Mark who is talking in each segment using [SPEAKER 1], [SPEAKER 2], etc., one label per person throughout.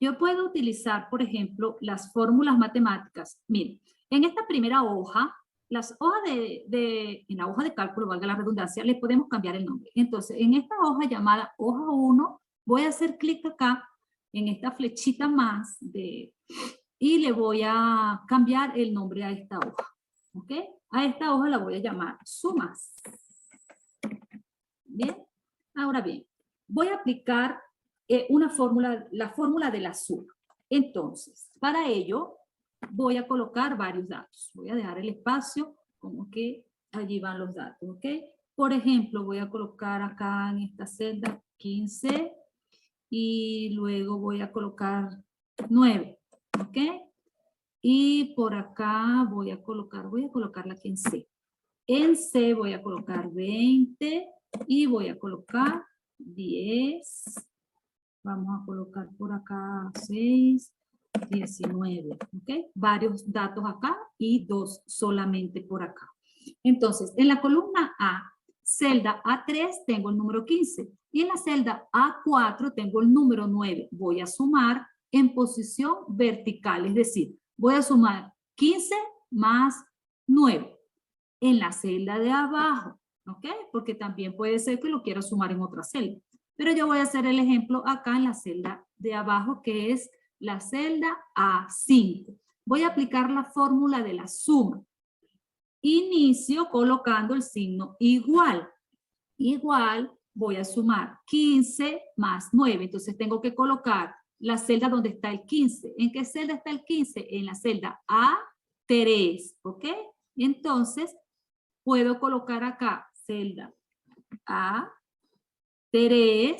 [SPEAKER 1] Yo puedo utilizar, por ejemplo, las fórmulas matemáticas. Miren, en esta primera hoja, las hojas en la hoja de cálculo, valga la redundancia, le podemos cambiar el nombre. Entonces, en esta hoja llamada hoja 1, voy a hacer clic acá en esta flechita más y le voy a cambiar el nombre a esta hoja. ¿Ok? A esta hoja la voy a llamar sumas. Bien. Ahora bien, voy a aplicar la fórmula de la suma. Entonces, para ello, voy a colocar varios datos. Voy a dejar el espacio como que allí van los datos, ¿ok? Por ejemplo, voy a colocar acá en esta celda 15 y luego voy a colocar 9, ¿ok? Y por acá voy a colocarla aquí en C. En C voy a colocar 20 y voy a colocar 10. Vamos a colocar por acá 6, 19, ¿ok? Varios datos acá y 2 solamente por acá. Entonces, en la columna A, celda A3 tengo el número 15 y en la celda A4 tengo el número 9. Voy a sumar en posición vertical, es decir, voy a sumar 15 más 9 en la celda de abajo, ¿ok? Porque también puede ser que lo quiera sumar en otra celda. Pero yo voy a hacer el ejemplo acá en la celda de abajo, que es la celda A5. Voy a aplicar la fórmula de la suma. Inicio colocando el signo igual. Igual voy a sumar 15 más 9. Entonces tengo que colocar la celda donde está el 15. ¿En qué celda está el 15? En la celda A3, ¿ok? Entonces puedo colocar acá celda A3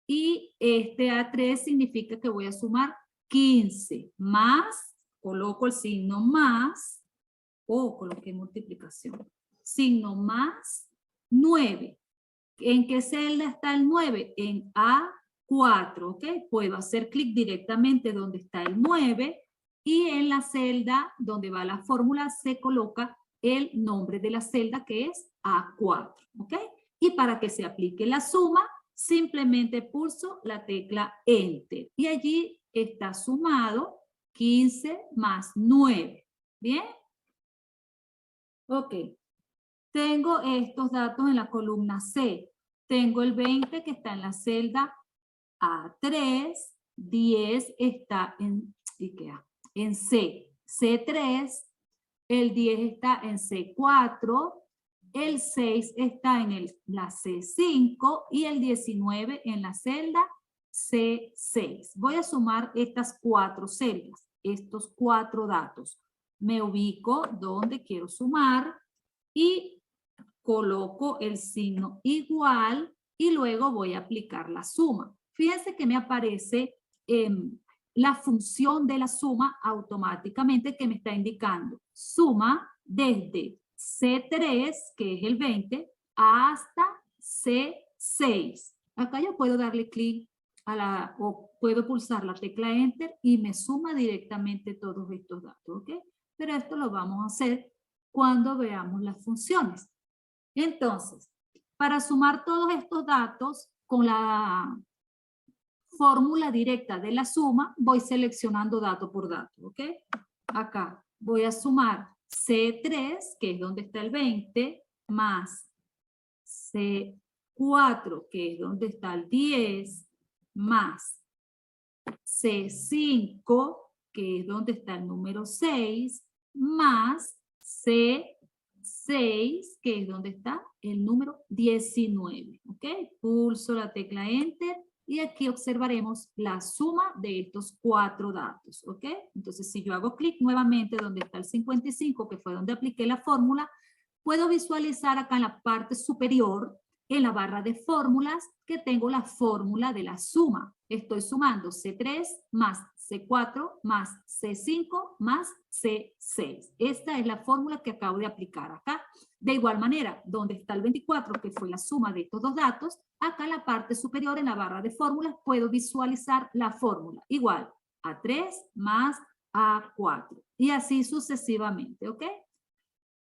[SPEAKER 1] y este A3 significa que voy a sumar 15 más, coloco el signo más, o coloqué multiplicación, signo más 9. ¿En qué celda está el 9? En A4, ¿ok? Puedo hacer clic directamente donde está el 9 y en la celda donde va la fórmula se coloca el nombre de la celda que es A4, ¿ok? Y para que se aplique la suma, simplemente pulso la tecla Enter. Y allí está sumado 15 más 9. ¿Bien? Ok. Tengo estos datos en la columna C. Tengo el 20 que está en la celda A3, 10 está en C, C3, el 10 está en C4, el 6 está en la C5 y el 19 en la celda C6. Voy a sumar estas 4 celdas, estos 4 datos. Me ubico donde quiero sumar y coloco el signo igual y luego voy a aplicar la suma. Fíjense que me aparece la función de la suma automáticamente que me está indicando suma desde C3, que es el 20, hasta C6. Acá yo puedo darle clic o puedo pulsar la tecla Enter y me suma directamente todos estos datos, ¿ok? Pero esto lo vamos a hacer cuando veamos las funciones. Entonces, para sumar todos estos datos con la fórmula directa de la suma, voy seleccionando dato por dato, ¿ok? Acá voy a sumar C3, que es donde está el 20, más C4, que es donde está el 10, más C5, que es donde está el número 6, más C6, que es donde está el número 19. ¿Ok? Pulso la tecla Enter y aquí observaremos la suma de estos 4 datos. ¿Ok? Entonces, si yo hago clic nuevamente donde está el 55, que fue donde apliqué la fórmula, puedo visualizar acá en la parte superior, en la barra de fórmulas, que tengo la fórmula de la suma. Estoy sumando C3 más C4 más C5 más C6. Esta es la fórmula que acabo de aplicar acá. De igual manera, donde está el 24, que fue la suma de estos dos datos, acá en la parte superior, en la barra de fórmulas, puedo visualizar la fórmula. Igual, A3 más A4. Y así sucesivamente, ¿ok?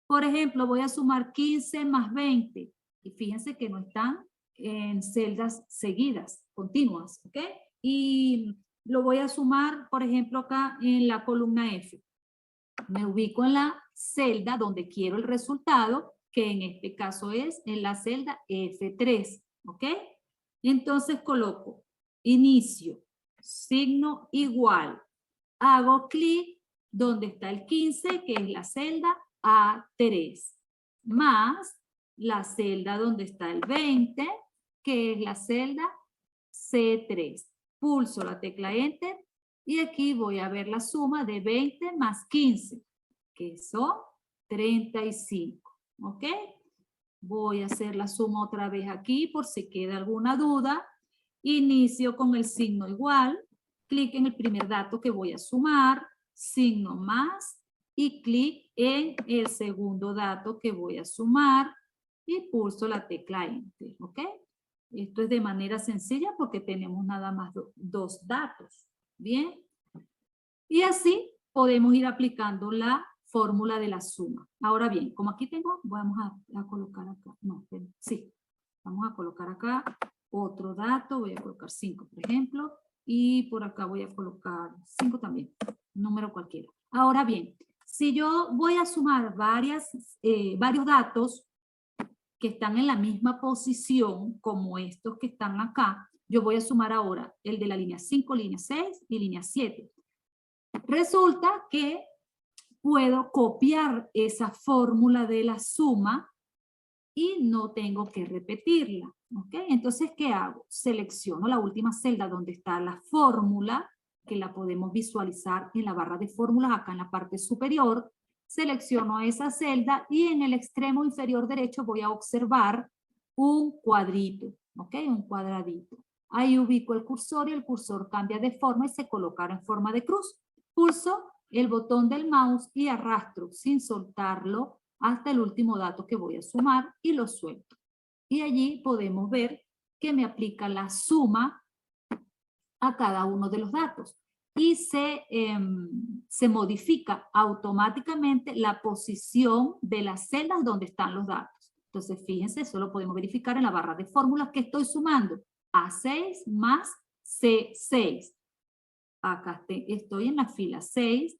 [SPEAKER 1] Por ejemplo, voy a sumar 15 más 20. Y fíjense que no están en celdas seguidas, continuas, ¿ok? Y lo voy a sumar, por ejemplo, acá en la columna F. Me ubico en la celda donde quiero el resultado, que en este caso es en la celda F3, ¿ok? Entonces coloco inicio, signo igual, hago clic donde está el 15, que es la celda A3, más la celda donde está el 20, que es la celda C3. Pulso la tecla Enter y aquí voy a ver la suma de 20 más 15, que son 35, ¿ok? Voy a hacer la suma otra vez aquí por si queda alguna duda. Inicio con el signo igual, clic en el primer dato que voy a sumar, signo más y clic en el segundo dato que voy a sumar y pulso la tecla Enter, ¿ok? Esto es de manera sencilla porque tenemos nada más dos datos, ¿bien? Y así podemos ir aplicando la fórmula de la suma. Ahora bien, como aquí tengo, vamos a colocar acá, no, sí, vamos a colocar acá otro dato, voy a colocar 5, por ejemplo, y por acá voy a colocar 5 también, número cualquiera. Ahora bien, si yo voy a sumar varios datos que están en la misma posición como estos que están acá, yo voy a sumar ahora el de la línea 5, línea 6 y línea 7. Resulta que puedo copiar esa fórmula de la suma y no tengo que repetirla, ¿ok? Entonces, ¿qué hago? Selecciono la última celda donde está la fórmula, que la podemos visualizar en la barra de fórmulas acá en la parte superior. Selecciono esa celda y en el extremo inferior derecho voy a observar un cuadrito, ¿ok? Un cuadradito. Ahí ubico el cursor y el cursor cambia de forma y se colocará en forma de cruz. Pulso el botón del mouse y arrastro sin soltarlo hasta el último dato que voy a sumar y lo suelto. Y allí podemos ver que me aplica la suma a cada uno de los datos y se modifica automáticamente la posición de las celdas donde están los datos. Entonces, fíjense, eso lo podemos verificar en la barra de fórmulas que estoy sumando. A6 más C6. Acá estoy en la fila 6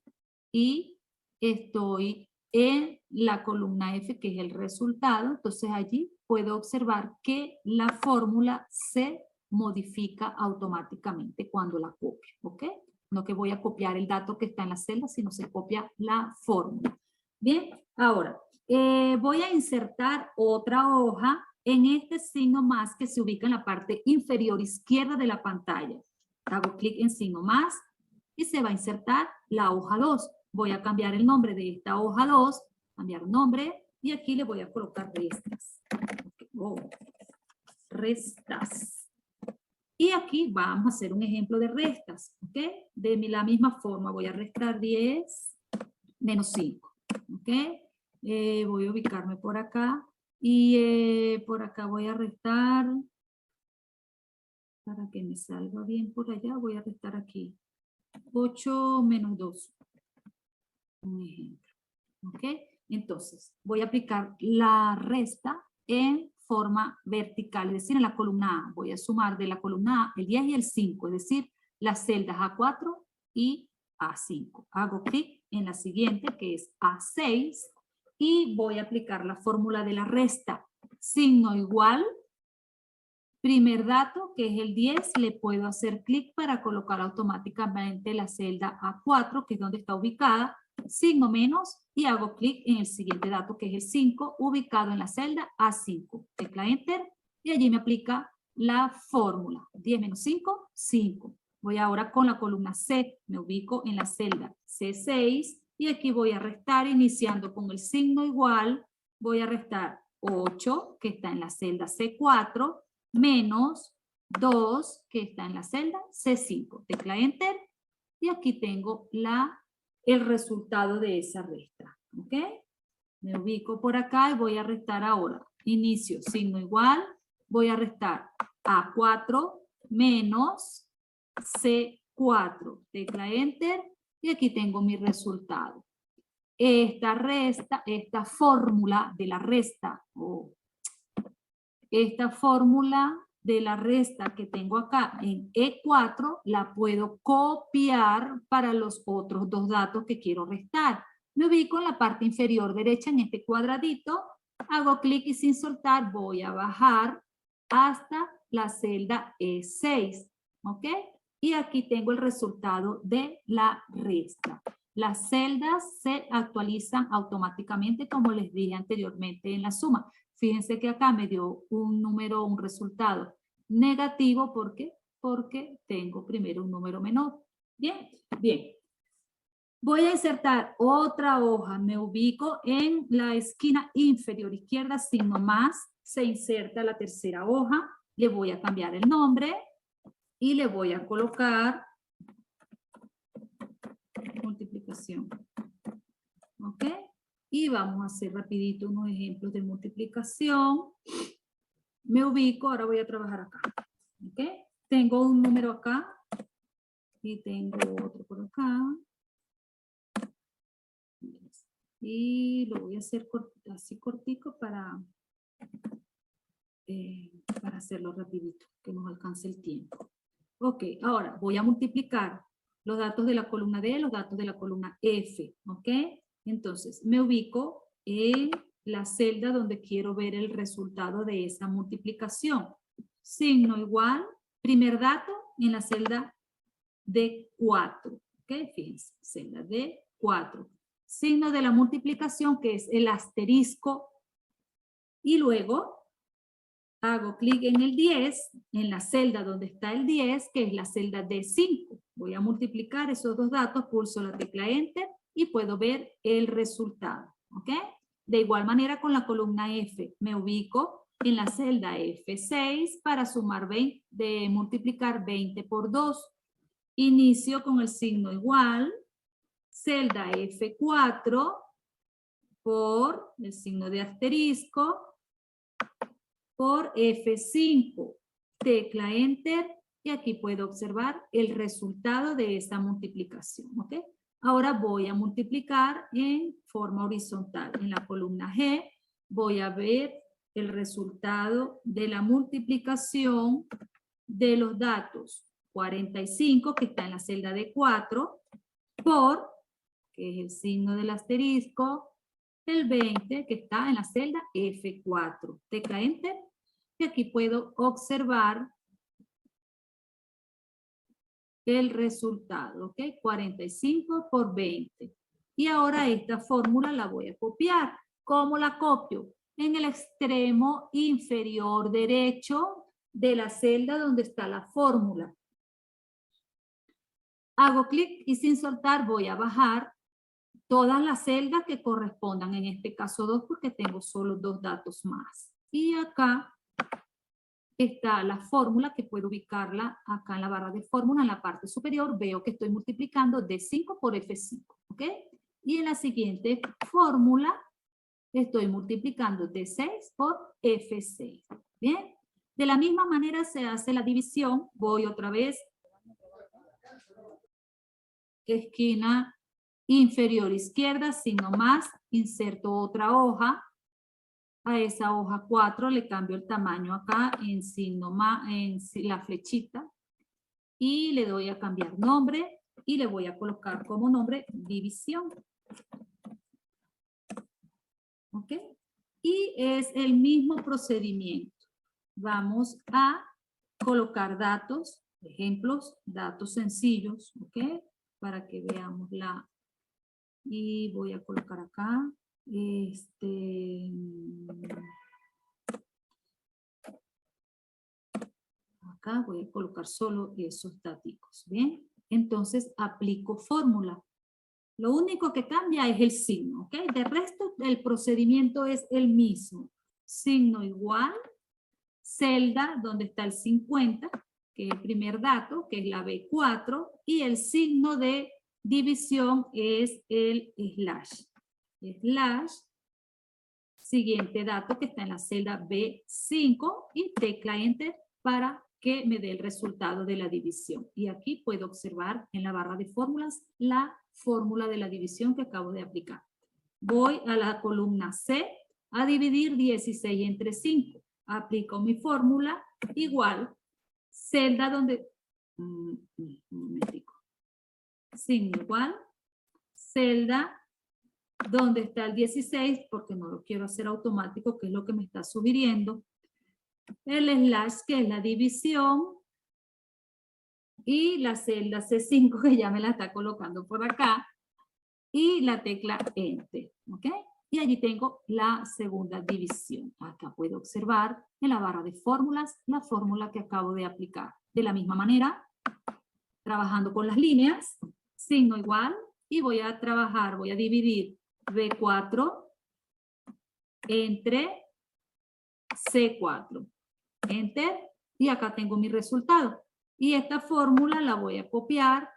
[SPEAKER 1] y estoy en la columna F, que es el resultado. Entonces allí puedo observar que la fórmula se modifica automáticamente cuando la copio, ¿ok? No que voy a copiar el dato que está en la celda, sino se copia la fórmula. Bien, ahora voy a insertar otra hoja en este signo más que se ubica en la parte inferior izquierda de la pantalla. Hago clic en signo más y se va a insertar la hoja 2. Voy a cambiar el nombre de esta hoja 2, cambiar nombre y aquí le voy a colocar restas. Oh, restas. Y aquí vamos a hacer un ejemplo de restas, ¿ok? De la misma forma voy a restar 10 menos 5, ¿ok? Voy a ubicarme por acá y por acá voy a restar, para que me salga bien por allá, voy a restar aquí 8 menos 2, un ejemplo, ¿ok? Entonces, voy a aplicar la resta en forma vertical, es decir, en la columna A. Voy a sumar de la columna A el 10 y el 5, es decir, las celdas A4 y A5. Hago clic en la siguiente, que es A6, y voy a aplicar la fórmula de la resta. Signo igual, primer dato, que es el 10, le puedo hacer clic para colocar automáticamente la celda A4, que es donde está ubicada, signo menos, y hago clic en el siguiente dato, que es el 5, ubicado en la celda A5. Tecla Enter, y allí me aplica la fórmula. 10 menos 5, 5. Voy ahora con la columna C, me ubico en la celda C6, y aquí voy a restar, iniciando con el signo igual, voy a restar 8, que está en la celda C4, menos 2, que está en la celda C5. Tecla Enter, y aquí tengo el resultado de esa resta. ¿Ok? Me ubico por acá y voy a restar ahora. Inicio, signo igual, voy a restar A4 menos C4. Tecla Enter, y aquí tengo mi resultado. Esta fórmula de la resta, esta fórmula de la resta que tengo acá en E4, la puedo copiar para los otros dos datos que quiero restar. Me ubico en la parte inferior derecha en este cuadradito, hago clic y sin soltar voy a bajar hasta la celda E6, ¿ok? Y aquí tengo el resultado de la resta. Las celdas se actualizan automáticamente, como les dije anteriormente en la suma. Fíjense que acá me dio un número, un resultado negativo. ¿Por qué? Porque tengo primero un número menor. Bien, bien. Voy a insertar otra hoja. Me ubico en la esquina inferior izquierda, signo más. Se inserta la tercera hoja. Le voy a cambiar el nombre y le voy a colocar multiplicación. ¿Ok? Y vamos a hacer rapidito unos ejemplos de multiplicación. Me ubico, ahora voy a trabajar acá. ¿Ok? Tengo un número acá y tengo otro por acá. Y lo voy a hacer así cortico para hacerlo rapidito, que nos alcance el tiempo. Ok, ahora voy a multiplicar los datos de la columna D, los datos de la columna F. ¿Ok? Entonces, me ubico en la celda donde quiero ver el resultado de esa multiplicación. Signo igual, primer dato en la celda D4. ¿Ok? Fíjense, celda D4. Signo de la multiplicación, que es el asterisco. Y luego hago clic en el 10, en la celda donde está el 10, que es la celda D5. Voy a multiplicar esos dos datos, pulso la tecla Enter y puedo ver el resultado. ¿Ok? De igual manera con la columna F, me ubico en la celda F6 para sumar 20, de multiplicar 20 por 2. Inicio con el signo igual, celda F4 por el signo de asterisco, por F5, tecla Enter, y aquí puedo observar el resultado de esta multiplicación. ¿Ok? Ahora voy a multiplicar en forma horizontal. En la columna G voy a ver el resultado de la multiplicación de los datos 45, que está en la celda de 4, por, que es el signo del asterisco, el 20, que está en la celda F4. Tecla Enter, y aquí puedo observar el resultado, ¿ok? 45 por 20. Y ahora esta fórmula la voy a copiar. ¿Cómo la copio? En el extremo inferior derecho de la celda donde está la fórmula. Hago clic y sin soltar voy a bajar todas las celdas que correspondan, en este caso 2 porque tengo solo 2 datos más. Y acá está la fórmula, que puedo ubicarla acá en la barra de fórmula, en la parte superior. Veo que estoy multiplicando D5 por F5, ¿ok? Y en la siguiente fórmula estoy multiplicando D6 por F6, ¿bien? De la misma manera se hace la división. Voy otra vez, esquina inferior izquierda, signo más, inserto otra hoja. A esa hoja 4 le cambio el tamaño acá en signo más, en la flechita, y le doy a cambiar nombre y le voy a colocar como nombre división. ¿Ok? Y es el mismo procedimiento. Vamos a colocar datos, ejemplos, datos sencillos, ¿ok? Para que veamos la... Y voy a colocar acá, acá voy a colocar solo esos datos, ¿bien? Entonces aplico fórmula. Lo único que cambia es el signo, ¿ok? De resto, el procedimiento es el mismo. Signo igual, celda donde está el 50, que es el primer dato, que es la B4, y el signo de división es el slash. Slash, siguiente dato que está en la celda B5 y tecla Enter para que me dé el resultado de la división. Y aquí puedo observar en la barra de fórmulas la fórmula de la división que acabo de aplicar. Voy a la columna C a dividir 16 entre 5. aplico mi fórmula, igual, celda donde, un momentico, signo igual, celda donde está el 16, porque no lo quiero hacer automático, que es lo que me está sugiriendo, el slash, que es la división, y la celda C5, que ya me la está colocando por acá, y la tecla Enter, ¿ok? Y allí tengo la segunda división. Acá puedo observar en la barra de fórmulas la fórmula que acabo de aplicar. De la misma manera, trabajando con las líneas, signo igual, y voy a trabajar, voy a dividir B4 entre C4. Enter, y acá tengo mi resultado. Y esta fórmula la voy a copiar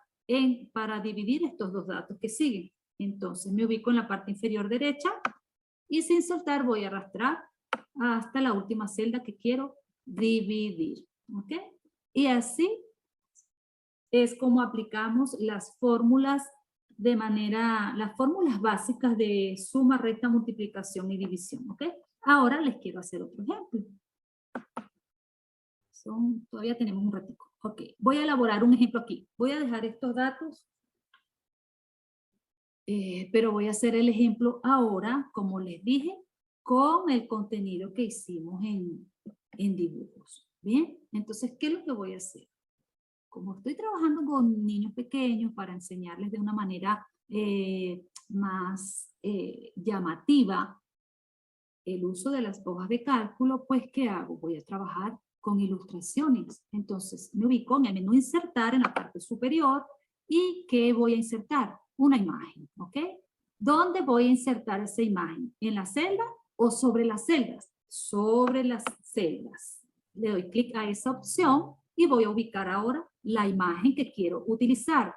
[SPEAKER 1] para dividir estos dos datos que siguen. Entonces me ubico en la parte inferior derecha y sin soltar voy a arrastrar hasta la última celda que quiero dividir. ¿Ok? Y así es como aplicamos las fórmulas de manera, las fórmulas básicas de suma, resta, multiplicación y división. ¿Ok? Ahora les quiero hacer otro ejemplo. Todavía tenemos un ratico. Ok, voy a elaborar un ejemplo aquí. Voy a dejar estos datos, pero voy a hacer el ejemplo ahora, como les dije, con el contenido que hicimos en dibujos. Bien, entonces, ¿qué es lo que voy a hacer? Como estoy trabajando con niños pequeños para enseñarles de una manera más llamativa el uso de las hojas de cálculo, pues, ¿qué hago? Voy a trabajar con ilustraciones. Entonces, me ubico en el menú insertar en la parte superior y ¿qué voy a insertar? Una imagen, ¿ok? ¿Dónde voy a insertar esa imagen? ¿En la celda o sobre las celdas? Sobre las celdas. Le doy clic a esa opción y voy a ubicar ahora la imagen que quiero utilizar.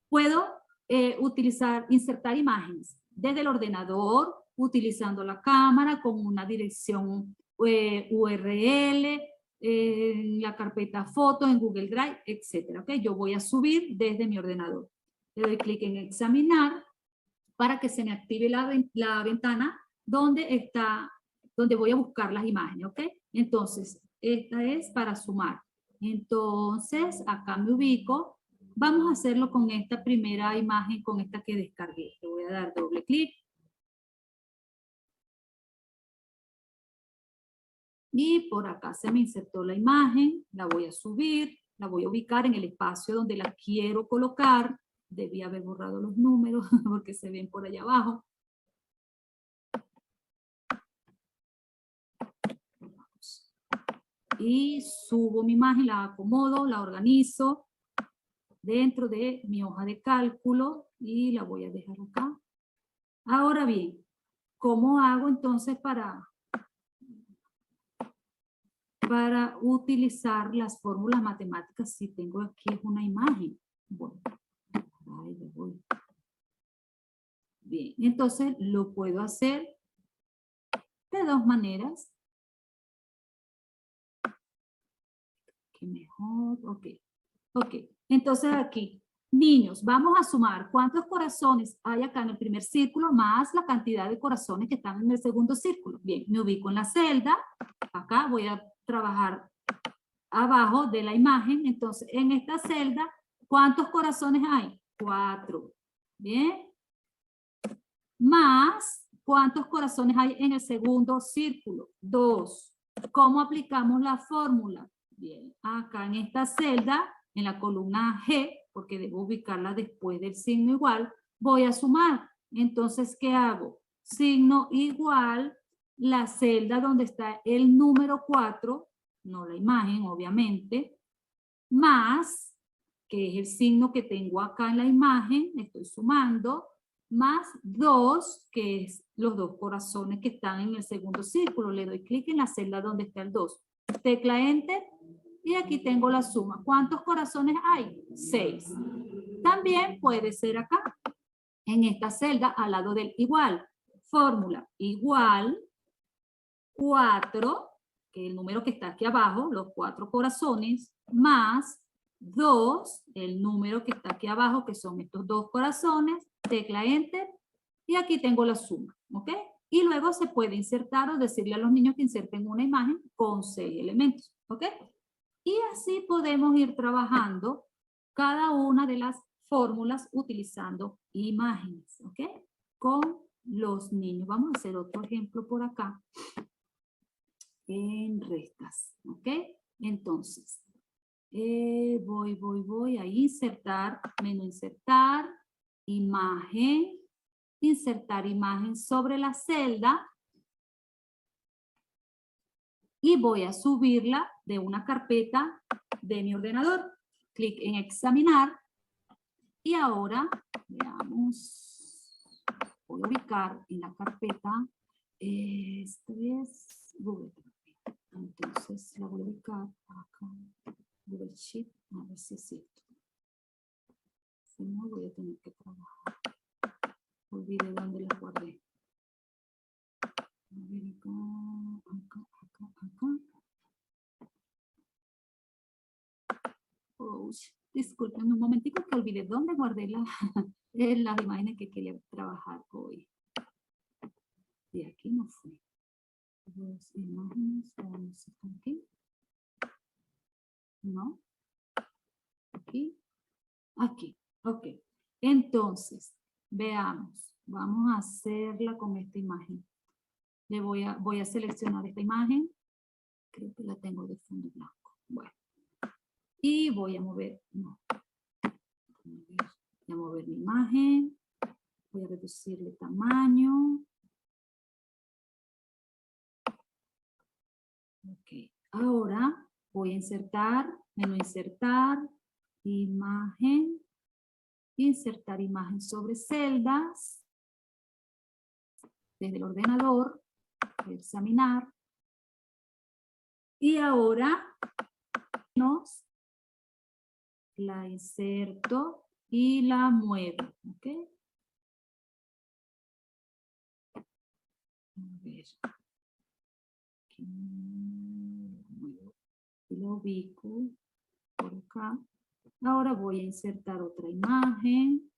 [SPEAKER 1] Puedo insertar imágenes desde el ordenador, utilizando la cámara con una dirección URL, en la carpeta fotos, en Google Drive, etc. ¿Okay? Yo voy a subir desde mi ordenador. Le doy clic en examinar para que se me active la ventana donde voy a buscar las imágenes. ¿Ok? Entonces, esta es para sumar. Entonces, acá me ubico. Vamos a hacerlo con esta primera imagen, con esta que descargué. Le voy a dar doble clic. Y por acá se me insertó la imagen, la voy a subir, la voy a ubicar en el espacio donde la quiero colocar. Debí haber borrado los números porque se ven por allá abajo. Y subo mi imagen, la acomodo, la organizo dentro de mi hoja de cálculo y la voy a dejar acá. Ahora bien, ¿cómo hago entonces para utilizar las fórmulas matemáticas si tengo aquí una imagen? Bueno, ahí le voy. Bien, entonces lo puedo hacer de dos maneras. Que mejor, ok. Ok, entonces aquí, niños, vamos a sumar cuántos corazones hay acá en el primer círculo más la cantidad de corazones que están en el segundo círculo. Bien, me ubico en la celda. Acá voy a trabajar abajo de la imagen. Entonces, en esta celda, ¿cuántos corazones hay? 4. Bien. Más, ¿cuántos corazones hay en el segundo círculo? 2. ¿Cómo aplicamos la fórmula? Bien, acá en esta celda, en la columna G, porque debo ubicarla después del signo igual, voy a sumar. Entonces, ¿qué hago? Signo igual, la celda donde está el número 4, no la imagen, obviamente, más, que es el signo que tengo acá en la imagen, estoy sumando, más 2, que es los dos corazones que están en el segundo círculo. Le doy clic en la celda donde está el 2. Tecla Enter y aquí tengo la suma. ¿Cuántos corazones hay? 6. También puede ser acá, en esta celda, al lado del igual. Fórmula igual 4, que es el número que está aquí abajo, los 4 corazones, más 2, el número que está aquí abajo, que son estos 2 corazones, tecla Enter, y aquí tengo la suma, ¿ok? Y luego se puede insertar o decirle a los niños que inserten una imagen con 6 elementos, ¿ok? Y así podemos ir trabajando cada una de las fórmulas utilizando imágenes, ¿ok? Con los niños. Vamos a hacer otro ejemplo por acá en restas, ¿ok? Entonces, voy a insertar, menú insertar, imagen, insertar imagen sobre la celda y voy a subirla de una carpeta de mi ordenador. Clic en examinar y ahora, veamos, voy a ubicar en la carpeta, esto es Google. Entonces la voy a ubicar acá, Google Sheet, a ver si es cierto. Si no, voy a tener que trabajar. Olvidé dónde la guardé. A ver acá. Oh, disculpen un momentico que olvidé dónde guardé las imágenes que quería trabajar hoy. Y aquí no fui. Dos imágenes, vamos aquí. No. Aquí. Aquí. Ok. Entonces, veamos. Vamos a hacerla con esta imagen. Voy a seleccionar esta imagen. Creo que la tengo de fondo blanco. Bueno. Y voy a mover. No. Voy a mover mi imagen. Voy a reducirle tamaño. Ok. Ahora voy a insertar, menú insertar, imagen, insertar imagen sobre celdas, desde el ordenador, examinar, y ahora la inserto y la muevo, ¿ok? A ver, aquí y lo ubico por acá. Ahora voy a insertar otra imagen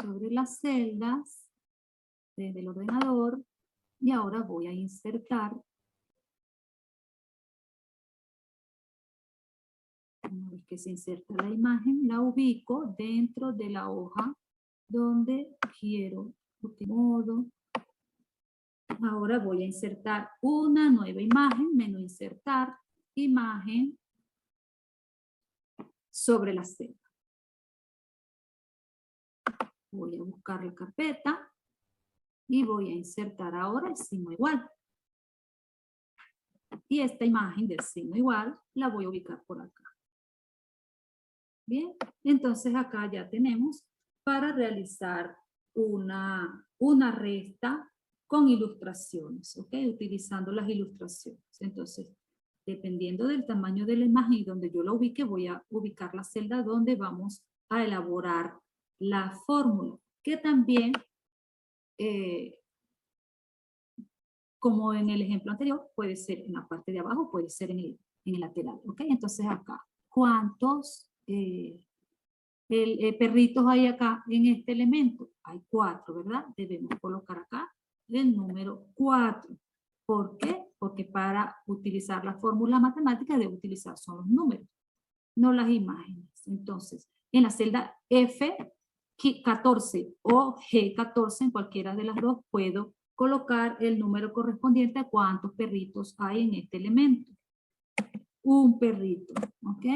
[SPEAKER 1] sobre las celdas desde el ordenador y ahora voy a insertar. Una vez que se inserta la imagen, la ubico dentro de la hoja donde quiero modo. Ahora voy a insertar una nueva imagen, menú insertar, imagen sobre la celda. Voy a buscar la carpeta y voy a insertar ahora el signo igual. Y esta imagen del signo igual la voy a ubicar por acá. Bien, entonces acá ya tenemos para realizar una resta con ilustraciones, ¿ok? Utilizando las ilustraciones. Entonces, dependiendo del tamaño de la imagen y donde yo la ubique, voy a ubicar la celda donde vamos a elaborar la fórmula, que también, como en el ejemplo anterior, puede ser en la parte de abajo, puede ser en el lateral, ¿ok? Entonces acá, ¿cuántos perritos hay acá en este elemento? Hay 4, ¿verdad? Debemos colocar acá el número 4. ¿Por qué? Porque para utilizar la fórmula matemática debo utilizar son los números, no las imágenes. Entonces, en la celda F14 o G14, en cualquiera de las dos, puedo colocar el número correspondiente a cuántos perritos hay en este elemento. Un perrito, ¿ok?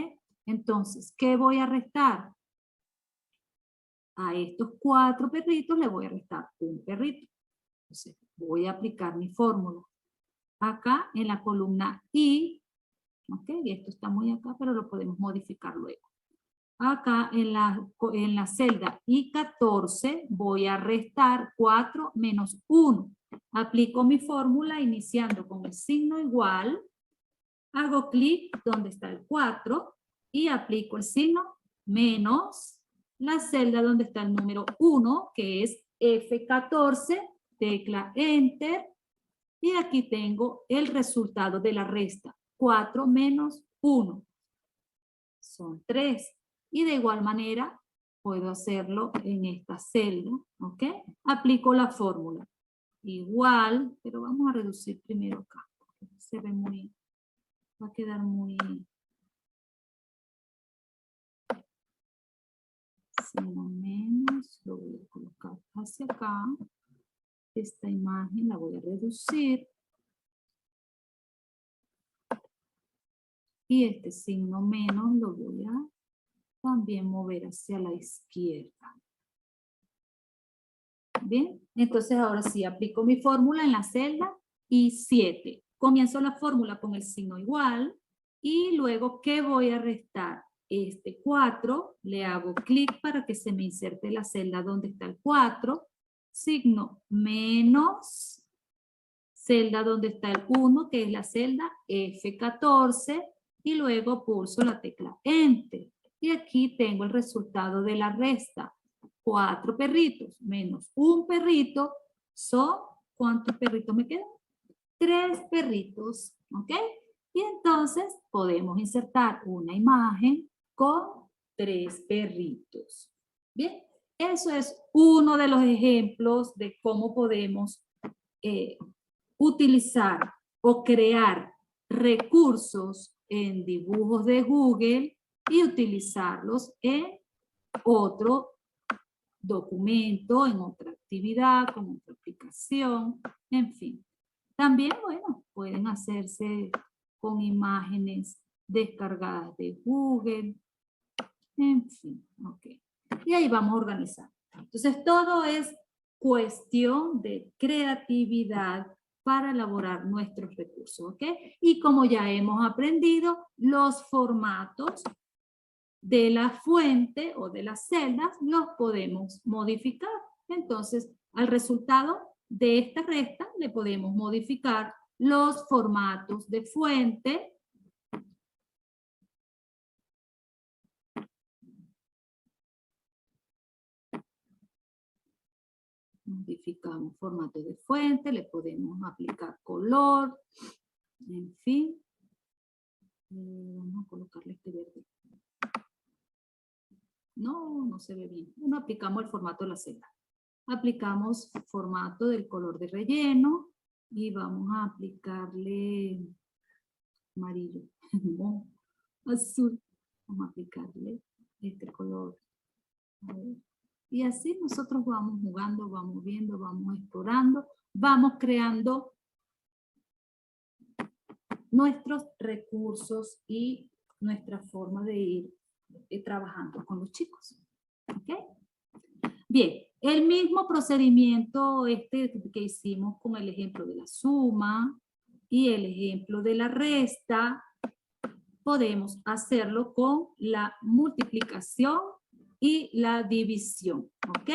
[SPEAKER 1] Entonces, ¿qué voy a restar? A estos 4 perritos le voy a restar un perrito. Entonces, voy a aplicar mi fórmula. Acá en la columna I, ok, y esto está muy acá, pero lo podemos modificar luego. Acá en la celda I14 voy a restar 4 menos 1. Aplico mi fórmula iniciando con el signo igual, hago clic donde está el 4 y aplico el signo menos la celda donde está el número 1, que es F14, tecla Enter, y aquí tengo el resultado de la resta, 4 menos 1. Son 3. Y de igual manera, puedo hacerlo en esta celda, ¿ok? Aplico la fórmula. Igual, pero vamos a reducir primero acá, porque se ve muy, va a quedar muy... Sino menos, lo voy a colocar hacia acá. Esta imagen la voy a reducir. Y este signo menos lo voy a también mover hacia la izquierda. Bien, entonces ahora sí aplico mi fórmula en la celda I7. Comienzo la fórmula con el signo igual y luego, ¿qué voy a restar? Este 4, le hago clic para que se me inserte la celda donde está el 4, signo menos, celda donde está el 1, que es la celda F14, y luego pulso la tecla Enter. Y aquí tengo el resultado de la resta. 4 perritos menos un perrito son, ¿cuántos perritos me quedan? 3 perritos, ¿ok? Y entonces podemos insertar una imagen con 3 perritos. Bien, eso es uno de los ejemplos de cómo podemos utilizar o crear recursos en dibujos de Google y utilizarlos en otro documento, en otra actividad, con otra aplicación, en fin. También, bueno, pueden hacerse con imágenes descargadas de Google, en fin, ok. Y ahí vamos a organizar. Entonces, todo es cuestión de creatividad para elaborar nuestros recursos, ¿ok? Y como ya hemos aprendido, los formatos de la fuente o de las celdas los podemos modificar. Entonces, al resultado de esta resta le podemos modificar los formatos de fuente, modificamos formato de fuente, le podemos aplicar color, en fin. Vamos a colocarle este verde. No se ve bien. Bueno, aplicamos el formato de la celda. Aplicamos formato del color de relleno y vamos a aplicarle amarillo, no, azul. Vamos a aplicarle este color. A ver. Y así nosotros vamos jugando, vamos viendo, vamos explorando, vamos creando nuestros recursos y nuestra forma de ir trabajando con los chicos. ¿Ok? Bien, el mismo procedimiento que hicimos con el ejemplo de la suma y el ejemplo de la resta, podemos hacerlo con la multiplicación y la división. ¿Ok?